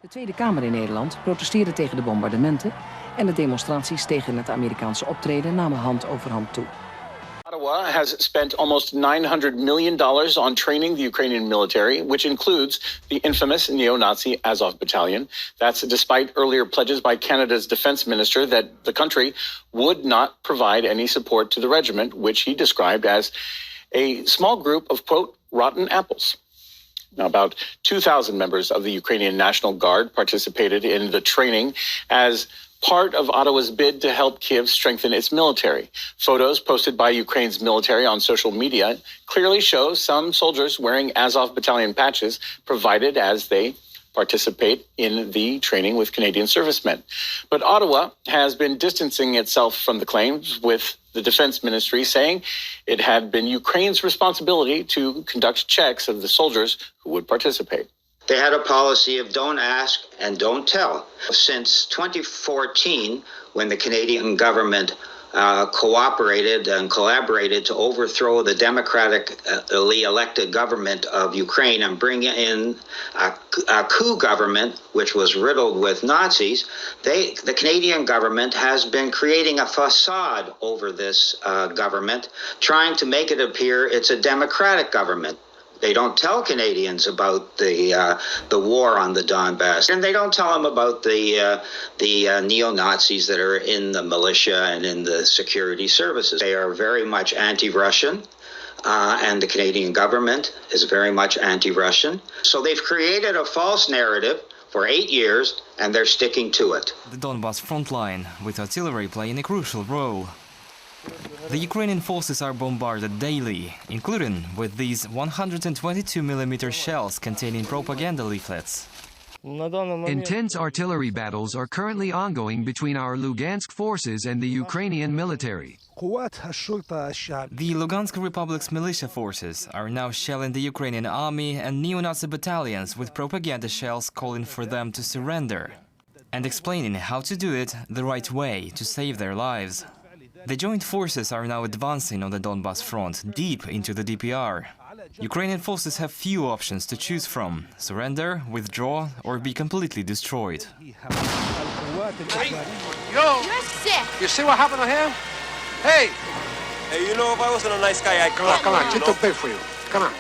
De Tweede Kamer in Nederland protesteerde tegen de bombardementen en de demonstraties tegen het Amerikaanse optreden namen hand over hand toe. Ottawa has spent almost $900 million on training the Ukrainian military, which includes the infamous neo-Nazi Azov battalion. That's despite earlier pledges by Canada's defense minister that the country would not provide any support to the regiment, which he described as a small group of, quote, rotten apples. Now, about 2,000 members of the Ukrainian National Guard participated in the training as part of Ottawa's bid to help Kyiv strengthen its military. Photos posted by Ukraine's military on social media clearly show some soldiers wearing Azov battalion patches provided as they participate in the training with Canadian servicemen. But Ottawa has been distancing itself from the claims, with the defense ministry saying it had been Ukraine's responsibility to conduct checks of the soldiers who would participate. They had a policy of don't ask and don't tell. Since 2014, when the Canadian government cooperated and collaborated to overthrow the democratically elected government of Ukraine and bring in a coup government, which was riddled with Nazis, the Canadian government has been creating a facade over this government, trying to make it appear it's a democratic government. They don't tell Canadians about the war on the Donbas, and they don't tell them about the neo-Nazis that are in the militia and in the security services. They are very much anti-Russian, and the Canadian government is very much anti-Russian. So they've created a false narrative for 8 years, and they're sticking to it. The Donbas front line, with artillery playing a crucial role. The Ukrainian forces are bombarded daily, including with these 122mm shells containing propaganda leaflets. Intense artillery battles are currently ongoing between our Lugansk forces and the Ukrainian military. The Lugansk Republic's militia forces are now shelling the Ukrainian army and neo-Nazi battalions with propaganda shells calling for them to surrender and explaining how to do it the right way to save their lives. The joint forces are now advancing on the Donbas front, deep into the DPR. Ukrainian forces have few options to choose from: surrender, withdraw, or be completely destroyed. Hey, yo! You're sick! You see what happened to him? Hey! Hey, you know, if I wasn't a nice guy, I'd Come on, Tito, pay for you. Come on.